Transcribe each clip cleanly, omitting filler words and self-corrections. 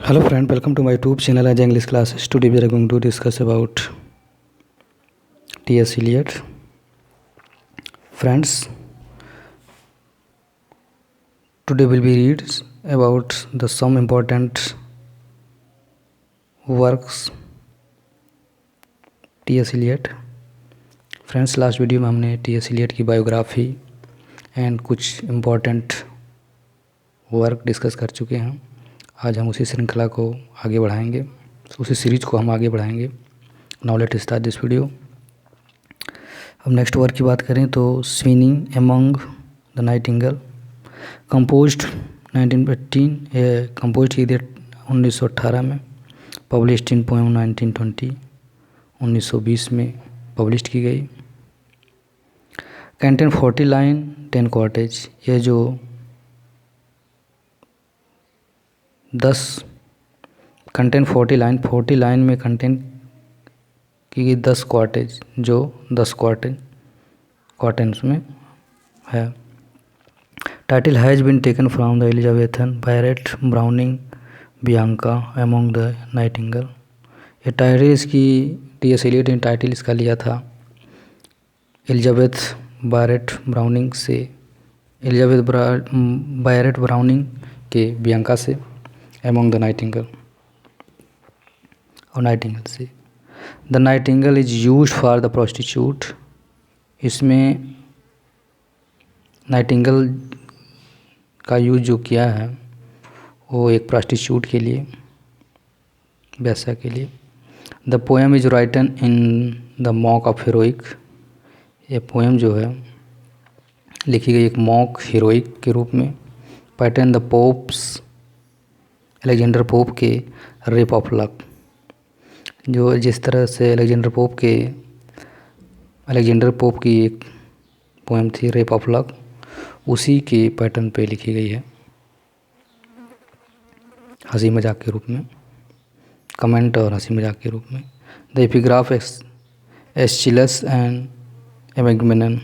Hello friend, welcome to my YouTube channel as English classes. Today we are going to discuss about T.S. Eliot. Friends, today will be read about the some important works T.S. Eliot. Friends, last video में हमने T.S. Eliot की biography and कुछ important work discuss कर चुके हैं। आज हम उसी श्रृंखला को आगे बढ़ाएंगे, उसी सीरीज को हम आगे बढ़ाएंगे। Now let start this video. अब नेक्स्ट वर्क की बात करें तो swimming among the Nightingale, composed 1918, ये कंपोज की गई 1918 में, पब्लिश्ड इन पोएम 1920, 1920 में पब्लिश की गई। कंटेंट 40 लाइन 10 कॉटेज, ये जो 10 कंटेंट 40 लाइन में कंटेंट की गई 10 कॉटेज, जो 10 कॉटेंस में है। Title has been taken from the Elizabethan Barrett Browning Bianca among the nightingale. ये टाइटल इसकी T.S. Eliot ने टाइटल इसका लिया था एलिजाबेथ बैरेट ब्राउनिंग से, एलिजाबेथ बैरेट ब्राउनिंग के बियांका से, एमंग द नाइटिंगेल और नाइटिंगेल से। The nightingale is used for the prostitute, इसमें नाइटिंगेल का यूज जो किया है वो एक प्रोस्टिट्यूट के लिए, वैसा के लिए। The poem is written in the mock of heroic, ये पोएम जो है लिखी गई एक मॉक हीरोइक के रूप में। Pattern the pops, Alexander pope के रेप ऑफ लक, जो जिस तरह से अलेक्जेंडर पोप की एक पोएम थी रेप ऑफ लक, उसी के पैटर्न पे लिखी गई है, हंसी मजाक के रूप में, कमेंट और हंसी मजाक के रूप में। The epigraph Aeschylus and Agamemnon,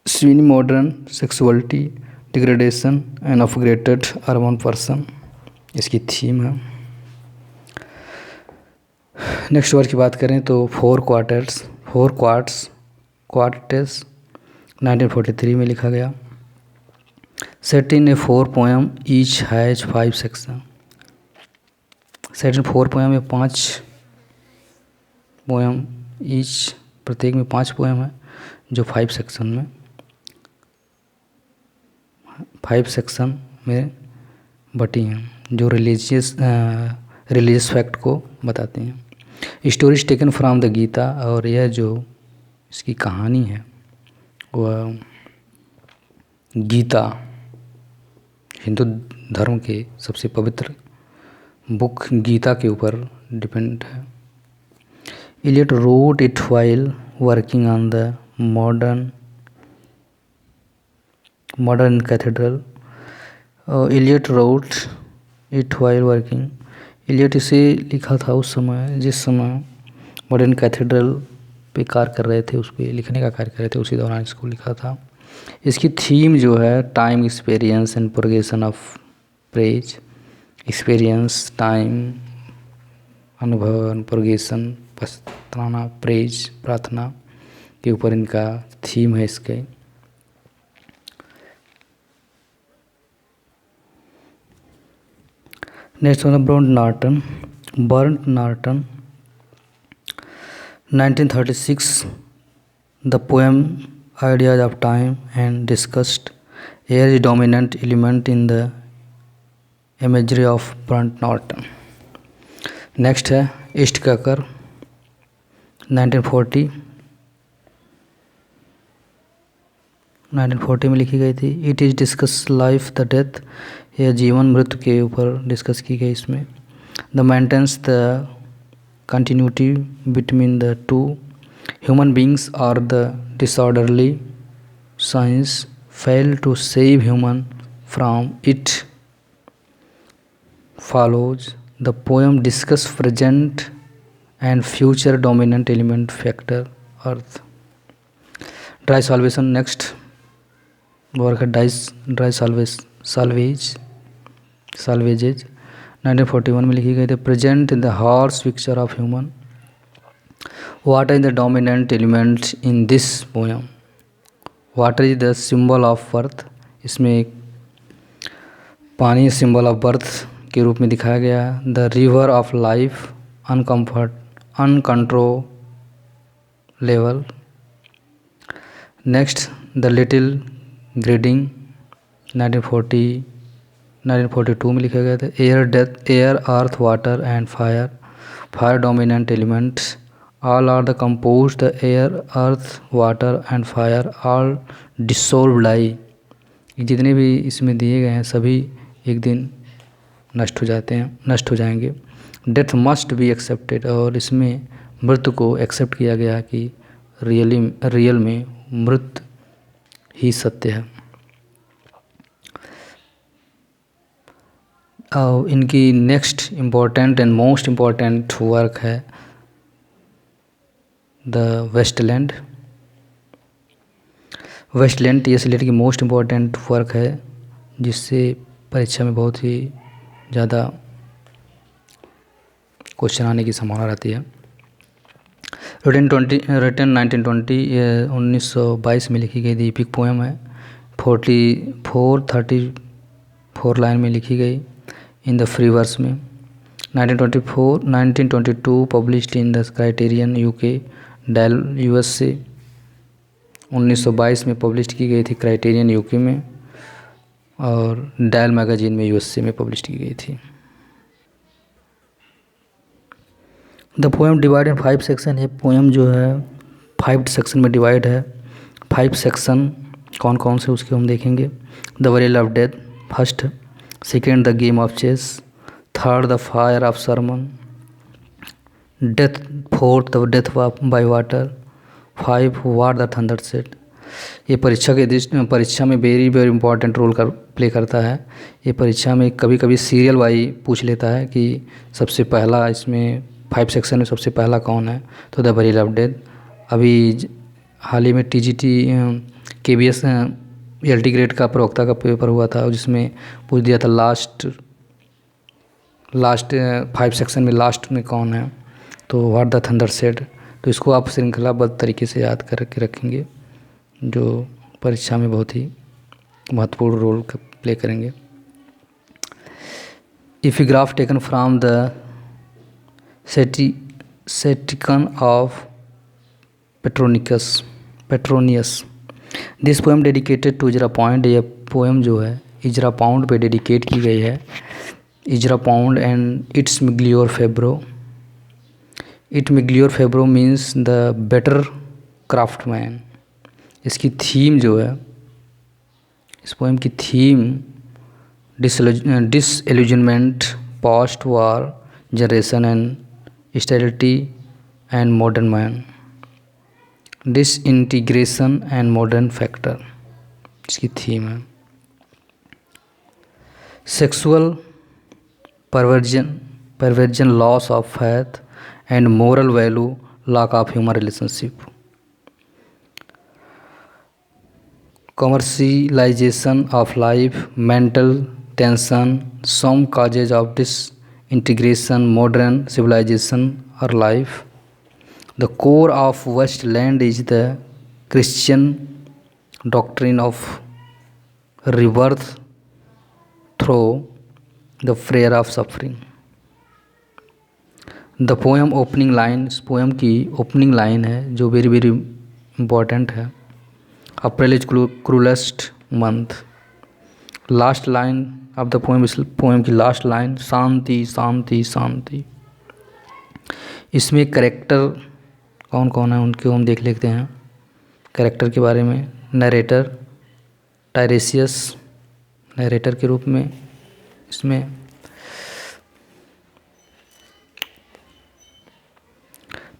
Sweeney modern sexuality degradation and upgraded urban person, इसकी थीम है। नेक्स्ट वर्क की बात करें तो 4 क्वार्टेट्स 1943 में लिखा गया। Set in A 4 poem each has 5 section, set in 4 poem में 5 पोएम, ईच प्रत्येक में 5 पोएम है, जो 5 सेक्शन में बटी हैं, जो रिलीजियस फैक्ट को बताती हैं। Stories taken from the Gita, और यह जो इसकी कहानी है वह गीता, हिंदू धर्म के सबसे पवित्र बुक गीता के ऊपर डिपेंड है। Eliot wrote it while working on the modern cathedral. Eliot wrote it while working. Eliot इसे लिखा था उस समय जिस समय मॉडर्न कैथेड्रल पे कार्य कर रहे थे, उस पर लिखने का कार्य कर रहे थे, उसी दौरान इसको लिखा था। इसकी थीम जो है time, experience and progression of praise, experience, time, अनुभव, प्रोग्रेशन, पछताना, प्रेज, प्रार्थना के ऊपर इनका थीम है इसके। Next one burnt Norton 1936, the poem ideas of time and discussed air is dominant element in the imagery of burnt Norton. Next है east ककर 1940 में लिखी गई थी। It is discuss life the death, यह जीवन मृत्यु के ऊपर डिस्कस की गई इसमें। The maintains the continuity between the two human beings और the disorderly science fail to save human from it follows. The poem discuss present and future dominant element factor earth. Dry salvation, next work है dry साल्वेजेज 1941 में लिखी गई थी। Present in the harsh picture of human, water is the dominant element in this poem, water is the symbol of birth, इसमें एक पानी symbol of birth के रूप में दिखाया गया। The river of life uncontrollable. Next the little gidding 1942 में लिखा गया था। Air earth water and fire dominant elements, all are the compose the air earth water and fire all dissolve lie. जितने भी इसमें दिए गए हैं सभी एक दिन नष्ट हो जाएंगे। डेथ मस्ट बी एक्सेप्टेड, और इसमें मृत्यु को एक्सेप्ट किया गया कि रियल में मृत्यु ही सत्य है। और इनकी next important and most important work है the wasteland. Wasteland T S. Eliot की मोस्ट इम्पोर्टेंट वर्क है, जिससे परीक्षा में बहुत ही ज़्यादा क्वेश्चन आने की संभावना रहती है। रिटन 1922 में लिखी गई थी। एपिक पोएम है, 34 लाइन में लिखी गई इन द फ्री वर्स में। 1922 published in the Criterion UK Dial USA। 1922 में पब्लिश की गई थी क्राइटेरियन यूके में, और डेल मैगजीन में USA में पब्लिश की गई थी। The poem divide in 5 section. ये पोएम जो है 5 सेक्शन में डिवाइड है। 5 सेक्शन कौन कौन से उसके हम देखेंगे। The very of death first, second the game of chess, third the fire of sermon, death fourth the death by water, 5 what the thunder said. ये परीक्षा में वेरी इंपॉर्टेंट रोल प्ले करता है। ये परीक्षा में कभी कभी सीरियल वाइज पूछ लेता है कि सबसे पहला इसमें 5 सेक्शन में सबसे पहला कौन है, तो द वेरी ऑफ डेथ। अभी हाल ही में TGT KBS LT ग्रेड का प्रवक्ता का पेपर हुआ था, जिसमें पूछ दिया था लास्ट 5 सेक्शन में लास्ट में कौन है, तो व्हाट द थंडर सेड। तो इसको आप श्रृंखलाबद्ध तरीके से याद करके रखेंगे, जो परीक्षा में बहुत ही महत्वपूर्ण रोल प्ले करेंगे। Epigraph taken from the Satyricon of Petronius. This poem dedicated to Ezra Pound. यह पोएम जो है इजरा पाउंड पे डेडिकेट की गई है। Ezra Pound and it's miglior fabbro. It miglior fabbro means the better craftsman. इसकी theme जो है, इस पोएम की theme disillusionment, post war generation and sterility and modern man, disintegration and modern factor इसकी थीम है। Sexual perversion, loss of faith and moral value, lock of human relationship, commercialization of life, mental tension, some causes of disintegration, modern civilization or life. The core of Westland is the Christian doctrine of rebirth through the prayer of suffering. The poem opening line, इस poem की opening line है जो very important है। April is cruellest month. Last line of the poem, इस poem की last line शांति शांति शांति। इसमें character कौन कौन है उनको हम देख लेते हैं। कैरेक्टर के बारे में, नरेटर टायरेसियस नरेटर के रूप में इसमें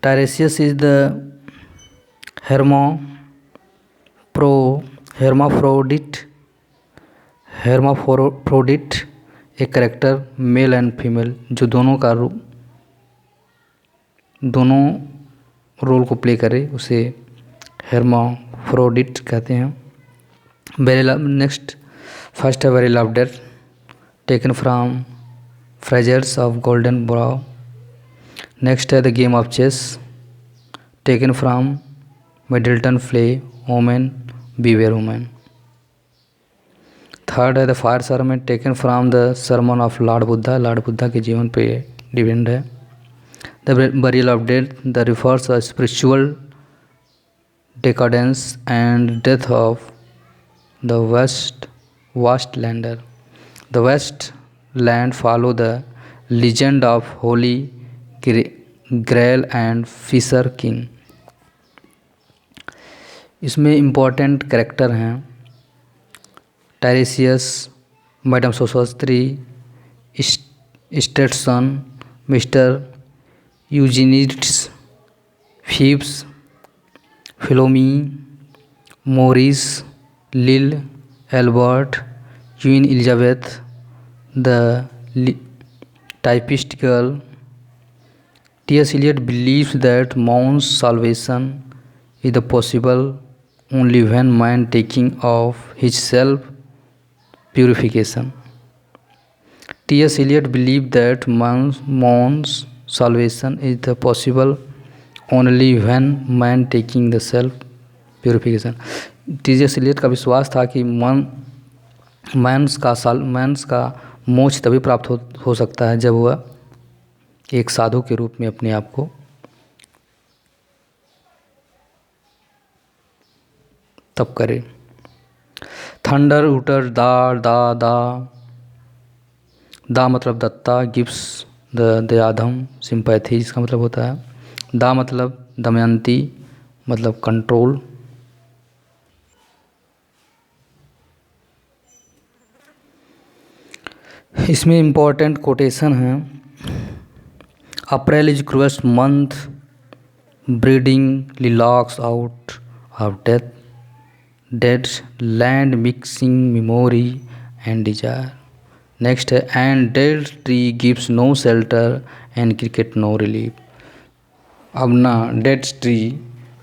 टायरेसियस इज द हेर्माफ्रोडिट, एक कैरेक्टर मेल एंड फीमेल जो दोनों रोल को प्ले करे उसे हेर्माफ्रोडिट कहते हैं। नेक्स्ट फर्स्ट है very love date taken from Frazer's of golden bough. Next है the game of chess taken from Middleton play women beware women. Third है the fire sermon taken from the sermon of lord Buddha के जीवन पे depend है। The burial of death the refers a spiritual decadence and death of the vast lander. The West land follow the legend of Holy Grail and Fisher King. इसमें important character हैं टायरेसियस, madam सोसोस्त्री, Stetson, mister यूजिनिड्स, फीब्स, फिलोमी, Morris, लिल, Albert, queen Elizabeth, the typist girl. T.S. Eliot believes that man's salvation is possible only when man taking of his self purification. T.S. Eliot believed that man's salvation is possible only when man taking the self purification. T S. Eliot का विश्वास था कि men's का मोक्ष तभी प्राप्त हो सकता है जब वह एक साधु के रूप में अपने आप को तप करे। थंडर उटर दा मतलब दत्ता, गिव्स दयाधम सिंपैथी इसका मतलब होता है। दा मतलब दमयंती मतलब कंट्रोल। इसमें इम्पोर्टेंट कोटेशन है April is cruellest month breeding lilacs out of dead land mixing memory and desire. Next है and dead tree gives no shelter and cricket no relief. अब ना डेड ट्री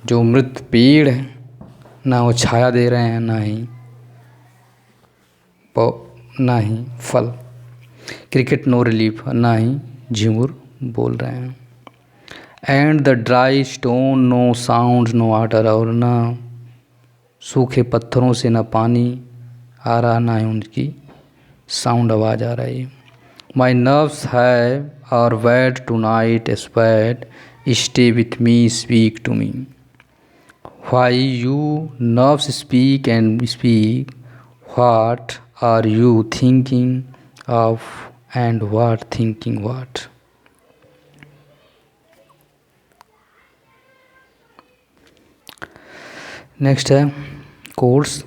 जो मृत पेड़ है ना वो छाया दे रहे हैं ना ही फल, क्रिकेट नो रिलीफ ना ही झिंगुर बोल रहे हैं। And the dry stone no sound no water, और ना सूखे पत्थरों से ना पानी आ रहा ना ही उनकी साउंड आवाज़ आ रही। My nerves have are bad tonight yes bad stay with me, speak to me. Why you nerves speak and speak, what are you thinking of and what thinking what? Next है quotes.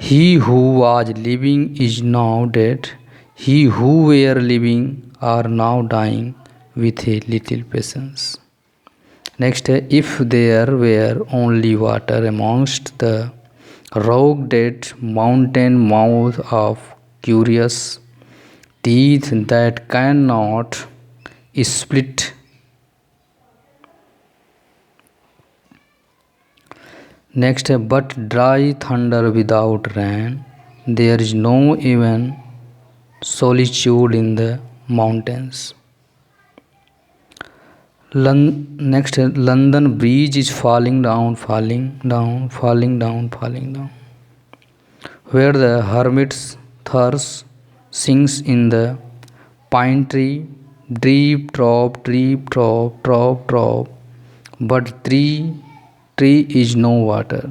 He who was living is now dead. He who were living are now dying with a little patience. Next है if there were only water amongst the rock-dead mountain mouth of curious teeth that cannot split. Next है but dry thunder without rain, there is no even solitude in the mountains. Next है London Bridge is falling down, where the hermit's thirst sings in the pine tree, drip drop, but tree is no water.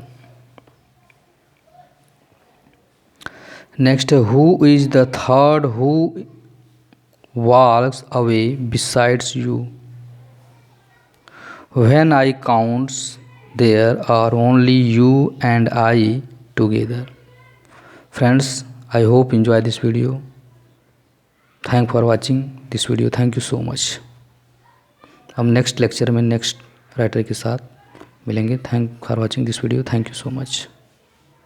Next who is the third who walks away besides you? When I counts, there are only you and I together. Friends, I hope you enjoy this video. Thank for watching this video. Thank you so much. हम next lecture में next writer के साथ मिलेंगे। Thank for watching this video. Thank you so much.